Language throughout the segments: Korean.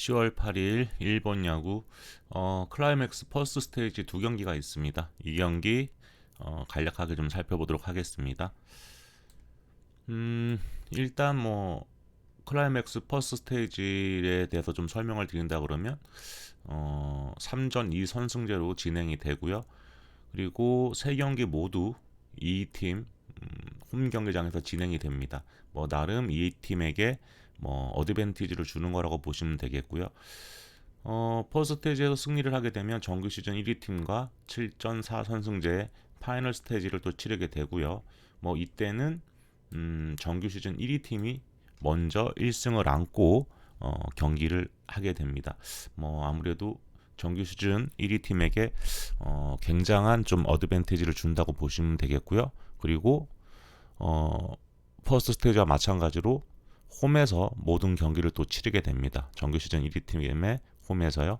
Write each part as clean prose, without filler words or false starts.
10월 8일 일본 야구 클라이맥스 퍼스트 스테이지 두 경기가 있습니다. 이 경기 간략하게 좀 살펴보도록 하겠습니다. 일단 클라이맥스 퍼스트 스테이지에 대해서 좀 설명을 드린다 그러면 3전 2선승제로 진행이 되고요. 그리고 세 경기 모두 이 팀 홈 경기장에서 진행이 됩니다. 나름 이 팀에게 어드밴티지를 주는 거라고 보시면 되겠고요. 퍼스트 스테이지에서 승리를 하게 되면 정규 시즌 1위 팀과 7전 4선승제 파이널 스테이지를 또 치르게 되고요. 이때는 정규 시즌 1위 팀이 먼저 1승을 안고 경기를 하게 됩니다. 아무래도 정규 시즌 1위 팀에게 굉장한 좀 어드밴티지를 준다고 보시면 되겠고요. 그리고 퍼스트 스테이지와 마찬가지로 홈에서 모든 경기를 또 치르게 됩니다. 정규 시즌 1위 팀의 홈에서요.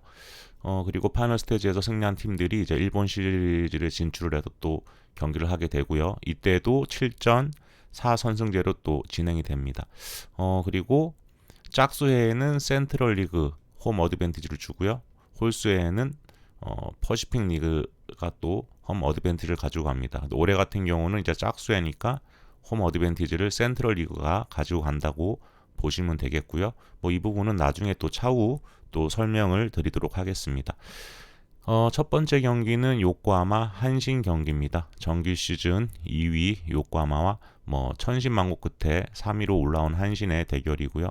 그리고 파이널 스테이지에서 승리한 팀들이 이제 일본 시리즈를 진출을 해서 또 경기를 하게 되고요. 이때도 7전 4선승제로 또 진행이 됩니다. 그리고 짝수회에는 센트럴 리그 홈 어드밴티지를 주고요. 홀수회에는 퍼시픽 리그가 또 홈 어드밴티지를 가지고 갑니다. 올해 같은 경우는 이제 짝수회니까 홈 어드밴티지를 센트럴 리그가 가지고 간다고 보시면 되겠고요. 이 부분은 나중에 또 차후 또 설명을 드리도록 하겠습니다. 첫 번째 경기는 요코하마 한신 경기입니다. 정규 시즌 2위 요코하마와 천신만고 끝에 3위로 올라온 한신의 대결이고요.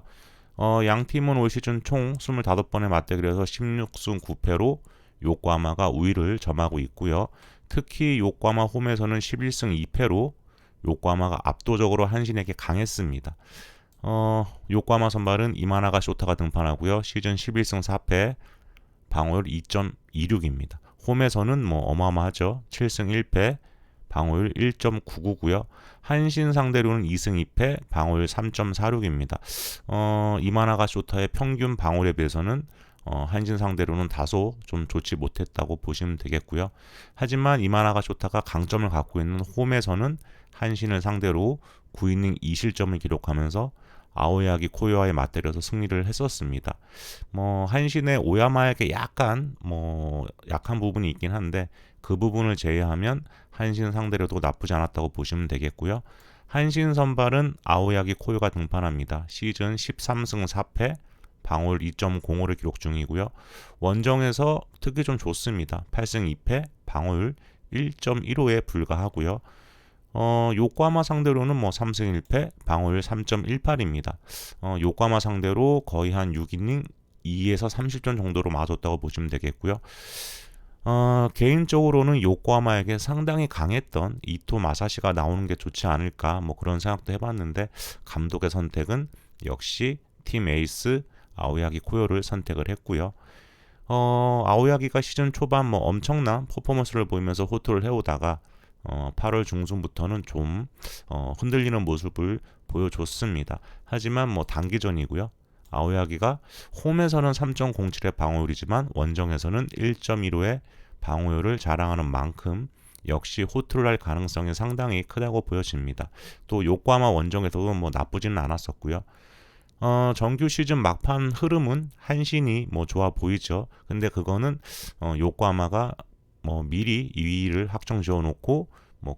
양 팀은 올 시즌 총 25번의 맞대결에서 16승 9패로 요코하마가 우위를 점하고 있고요. 특히 요코하마 홈에서는 11승 2패로 요코하마가 압도적으로 한신에게 강했습니다. 요코하마 선발은 이마나가 쇼타가 등판하고요. 시즌 11승 4패, 방어율 2.26입니다. 홈에서는 어마어마하죠. 7승 1패, 방어율 1.99고요. 한신 상대로는 2승 2패, 방어율 3.46입니다. 이마나가 쇼타의 평균 방어율에 비해서는 한신 상대로는 다소 좀 좋지 못했다고 보시면 되겠고요. 하지만 이마나가 쇼타가 강점을 갖고 있는 홈에서는 한신을 상대로 9이닝 2실점을 기록하면서 아오야기 코요와의 맞대결에서 승리를 했었습니다. 한신의 오야마에게 약간 약한 부분이 있긴 한데 그 부분을 제외하면 한신 상대로도 나쁘지 않았다고 보시면 되겠고요. 한신 선발은 아오야기 코요가 등판합니다. 시즌 13승 4패, 방어율 2.05를 기록 중이고요. 원정에서 특히 좀 좋습니다. 8승 2패, 방어율 1.15에 불과하고요. 요코하마 상대로는 3승 1패, 방어율 3.18입니다. 요코하마 상대로 거의 한 6이닝 2에서 30점 정도로 맞았다고 보시면 되겠고요. 개인적으로는 요코하마에게 상당히 강했던 이토 마사시가 나오는 게 좋지 않을까 그런 생각도 해봤는데 감독의 선택은 역시 팀 에이스 아오야기 코요를 선택을 했고요. 아오야기가 시즌 초반 엄청난 퍼포먼스를 보이면서 호투를 해오다가 8월 중순부터는 좀 흔들리는 모습을 보여줬습니다. 하지만 단기전이고요. 아오야기가 홈에서는 3.07의 방어율이지만 원정에서는 1.15의 방어율을 자랑하는 만큼 역시 호투를 할 가능성이 상당히 크다고 보여집니다. 또 요코하마 원정에서도 나쁘지는 않았었고요. 정규 시즌 막판 흐름은 한신이 좋아 보이죠. 근데 그거는 요코하마가 미리 2위를 확정 지어놓고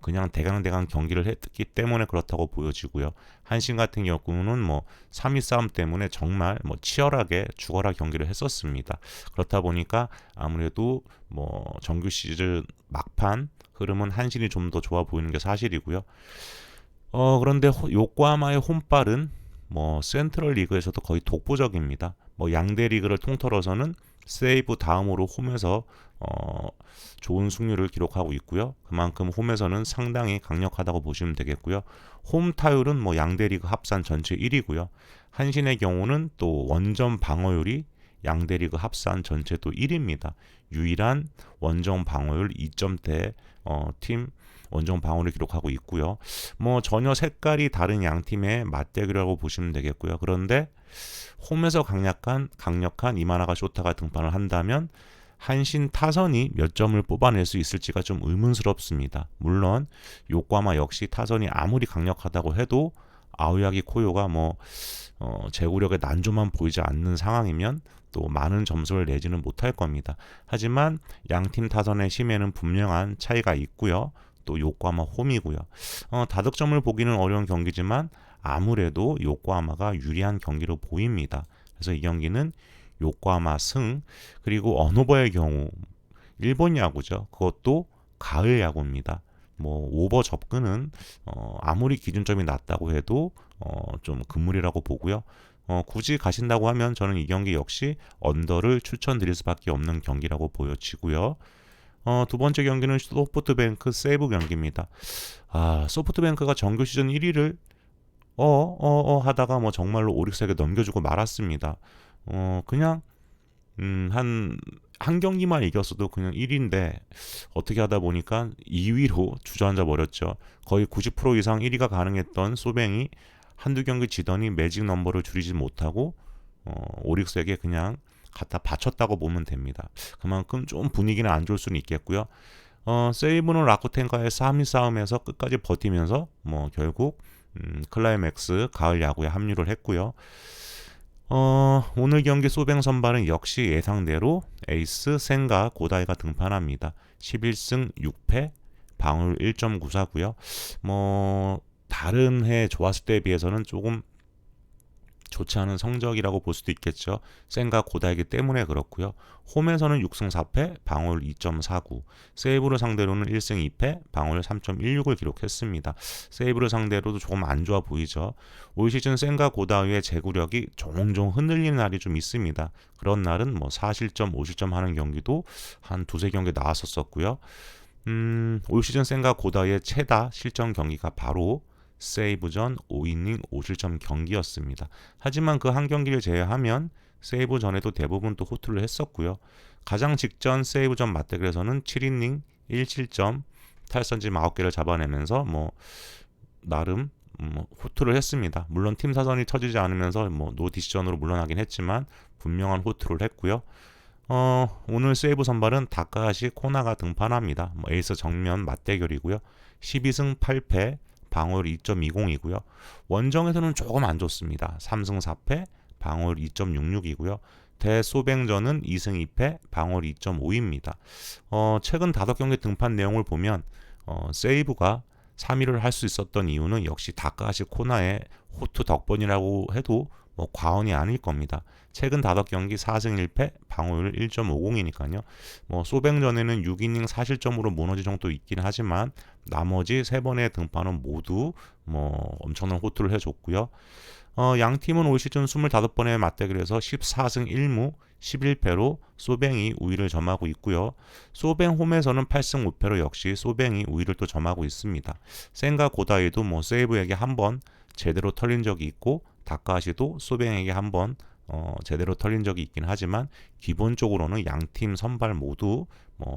그냥 대강대강 경기를 했기 때문에 그렇다고 보여지고요. 한신 같은 경우는 3위 싸움 때문에 정말 치열하게 죽어라 경기를 했었습니다. 그렇다 보니까 아무래도 정규 시즌 막판 흐름은 한신이 좀 더 좋아 보이는 게 사실이고요. 그런데 요코하마의 홈발은 센트럴 리그에서도 거의 독보적입니다. 양대 리그를 통틀어서는 세이브 다음으로 홈에서 좋은 승률을 기록하고 있고요. 그만큼 홈에서는 상당히 강력하다고 보시면 되겠고요. 홈 타율은 양대 리그 합산 전체 1위고요. 한신의 경우는 또 원정 방어율이 양대 리그 합산 전체 또 1위입니다. 유일한 원정 방어율 2점대 팀 원정 방어를 기록하고 있고요. 전혀 색깔이 다른 양 팀의 맞대결이라고 보시면 되겠고요. 그런데 홈에서 강력한 이마나가 쇼타가 등판을 한다면 한신 타선이 몇 점을 뽑아낼 수 있을지가 좀 의문스럽습니다. 물론 요코하마 역시 타선이 아무리 강력하다고 해도 아오야기 코요가 제구력에 난조만 보이지 않는 상황이면 또 많은 점수를 내지는 못할 겁니다. 하지만 양팀 타선의 심에는 분명한 차이가 있고요. 또 요코하마 홈이고요. 다득점을 보기는 어려운 경기지만 아무래도 요코하마가 유리한 경기로 보입니다. 그래서 이 경기는 요코하마 승, 그리고 언오버의 경우 일본 야구죠. 그것도 가을 야구입니다. 오버 접근은 아무리 기준점이 낮다고 해도 좀 금물이라고 보고요. 굳이 가신다고 하면 저는 이 경기 역시 언더를 추천드릴 수밖에 없는 경기라고 보여지고요. 두 번째 경기는 소프트뱅크 세이브 경기입니다. 소프트뱅크가 정규 시즌 1위를 하다가 정말로 오릭스에게 넘겨주고 말았습니다. 그냥 한 경기만 이겼어도 그냥 1위인데 어떻게 하다 보니까 2위로 주저앉아 버렸죠. 거의 90% 이상 1위가 가능했던 소뱅이 한두 경기 지더니 매직 넘버를 줄이지 못하고 오릭스에게 그냥 갖다 바쳤다고 보면 됩니다. 그만큼 좀 분위기는 안 좋을 수는 있겠고요. 세이브는 라쿠텐과의 3위 싸움에서 끝까지 버티면서 결국 클라이맥스 가을 야구에 합류를 했고요. 오늘 경기 소뱅 선발은 역시 예상대로 에이스 센가 고다이가 등판합니다. 11승 6패 방울 1.94고요. 다른 해 좋았을 때에 비해서는 조금 좋지 않은 성적이라고 볼 수도 있겠죠. 센가 고다이기 때문에 그렇고요. 홈에서는 6승 4패 방울 2.49, 세이브를 상대로는 1승 2패 방울 3.16을 기록했습니다. 세이브를 상대로도 조금 안 좋아 보이죠. 올 시즌 센가 고다이의 제구력이 종종 흔들리는 날이 좀 있습니다. 그런 날은 4실점 5실점 하는 경기도 한 두세 경기 나왔었고요. 올 시즌 센가 고다이의 최다 실점 경기가 바로 세이브전 5이닝 5실점 경기였습니다. 하지만 그 한 경기를 제외하면 세이브 전에도 대부분 또 호투를 했었고요. 가장 직전 세이브전 맞대결에서는 7이닝 1실점 탈선지 9개를 잡아내면서 나름 호투를 했습니다. 물론 팀 사선이 쳐지지 않으면서 노 디시전으로 물러나긴 했지만 분명한 호투를 했고요. 오늘 세이브 선발은 다카하시 코나가 등판합니다. 에이스 정면 맞대결이고요. 12승 8패 방울 2.20이고요. 원정에서는 조금 안 좋습니다. 3승 4패 방울 2.66이고요. 대소뱅전은 2승 2패 방울 2.5입니다. 최근 5경기 등판 내용을 보면 세이브가 3위를 할 수 있었던 이유는 역시 다카하시 코나의 호투 덕분이라고 해도 과언이 아닐 겁니다. 최근 5경기 4승 1패 방어율 1.50이니까요. 소뱅전에는 6이닝 4실점으로 무너진 정도 있긴 하지만 나머지 3번의 등판은 모두 엄청난 호투를 해줬고요. 양 팀은 올 시즌 25번의 맞대결에서 14승 1무 11패로 소뱅이 우위를 점하고 있고요. 소뱅 홈에서는 8승 5패로 역시 소뱅이 우위를 또 점하고 있습니다. 센가 고다이도 세이브에게 한번 제대로 털린 적이 있고 다카시도 소뱅에게 한번 제대로 털린 적이 있긴 하지만 기본적으로는 양팀 선발 모두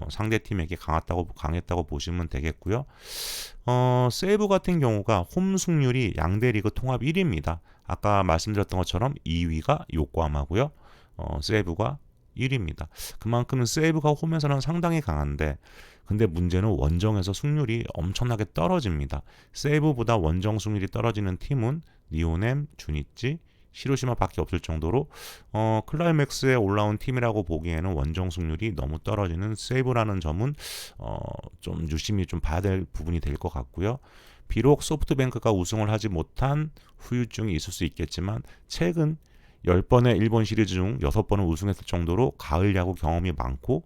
상대팀에게 강했다고 보시면 되겠고요. 세이브 같은 경우가 홈 승률이 양대 리그 통합 1위입니다. 아까 말씀드렸던 것처럼 2위가 요코하마고요. 세이브가 1위입니다. 그만큼 세이브가 홈에서는 상당히 강한데 근데 문제는 원정에서 승률이 엄청나게 떨어집니다. 세이브보다 원정 승률이 떨어지는 팀은 니오넴, 주니치, 히로시마밖에 없을 정도로 클라이맥스에 올라온 팀이라고 보기에는 원정 승률이 너무 떨어지는 세이브라는 점은 좀 유심히 좀 봐야 될 부분이 될 것 같고요. 비록 소프트뱅크가 우승을 하지 못한 후유증이 있을 수 있겠지만 최근 10번의 일본 시리즈 중 6번은 우승했을 정도로 가을 야구 경험이 많고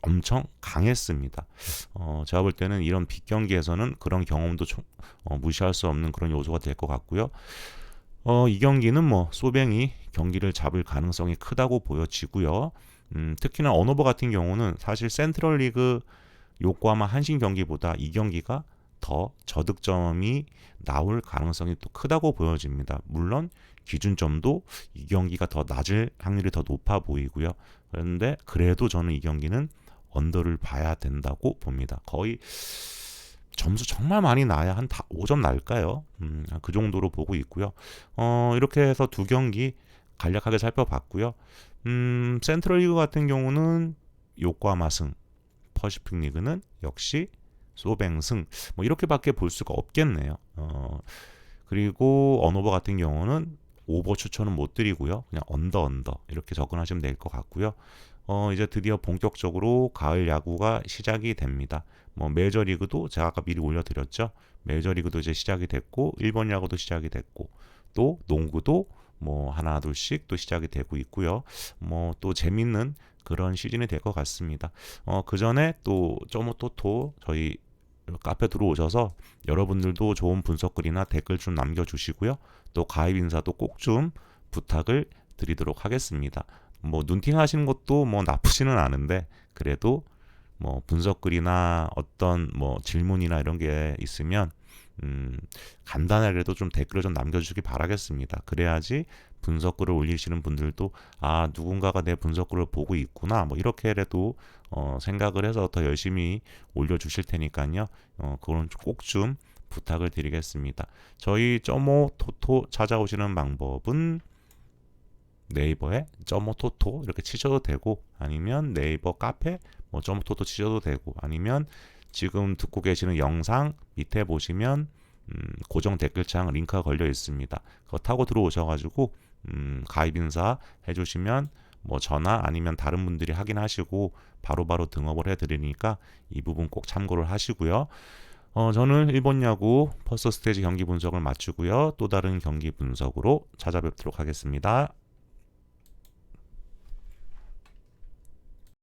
엄청 강했습니다. 제가 볼 때는 이런 빅경기에서는 그런 경험도 무시할 수 없는 그런 요소가 될 것 같고요. 이 경기는 소뱅이 경기를 잡을 가능성이 크다고 보여지고요. 특히나 언오버 같은 경우는 사실 센트럴리그 요코하마 한신 경기보다 이 경기가 더 저득점이 나올 가능성이 또 크다고 보여집니다. 물론 기준점도 이 경기가 더 낮을 확률이 더 높아 보이고요. 그런데 그래도 저는 이 경기는 언더를 봐야 된다고 봅니다. 거의 점수 정말 많이 나야 한 5점 날까요? 그 정도로 보고 있고요. 이렇게 해서 두 경기 간략하게 살펴봤고요. 센트럴리그 같은 경우는 요코하마 승, 퍼시픽 리그는 역시 소뱅 승, 이렇게밖에 볼 수가 없겠네요. 그리고 언오버 같은 경우는 오버 추천은 못 드리고요. 그냥 언더 이렇게 접근하시면 될 것 같고요. 이제 드디어 본격적으로 가을 야구가 시작이 됩니다. 뭐 메이저리그도 제가 아까 미리 올려드렸죠. 메이저리그도 이제 시작이 됐고 일본 야구도 시작이 됐고 또 농구도 뭐 하나 둘씩 또 시작이 되고 있고요. 뭐 또 재밌는 그런 시즌이 될 것 같습니다. 그 전에 또 쪼모토토 저희 카페 들어오셔서 여러분들도 좋은 분석글이나 댓글 좀 남겨주시고요. 또 가입 인사도 꼭 좀 부탁을 드리도록 하겠습니다. 뭐 눈팅 하시는 것도 뭐 나쁘지는 않은데 그래도 뭐 분석글이나 어떤 뭐 질문이나 이런 게 있으면 간단하게도 좀 댓글을 좀 남겨주시기 바라겠습니다. 그래야지 분석글을 올리시는 분들도 아 누군가가 내 분석글을 보고 있구나 뭐 이렇게라도 생각을 해서 더 열심히 올려주실 테니까요. 그건 꼭 좀 부탁을 드리겠습니다. 저희 점오 토토 찾아오시는 방법은 네이버에 점오토토 이렇게 치셔도 되고 아니면 네이버 카페 뭐 점오토토 치셔도 되고 아니면 지금 듣고 계시는 영상 밑에 보시면 고정 댓글창 링크가 걸려 있습니다. 그거 타고 들어오셔가지고 가입 인사 해주시면 뭐 저나 아니면 다른 분들이 확인하시고 바로바로 등업을 해드리니까 이 부분 꼭 참고를 하시고요. 저는 일본 야구 퍼스트 스테이지 경기 분석을 마치고요. 또 다른 경기 분석으로 찾아뵙도록 하겠습니다.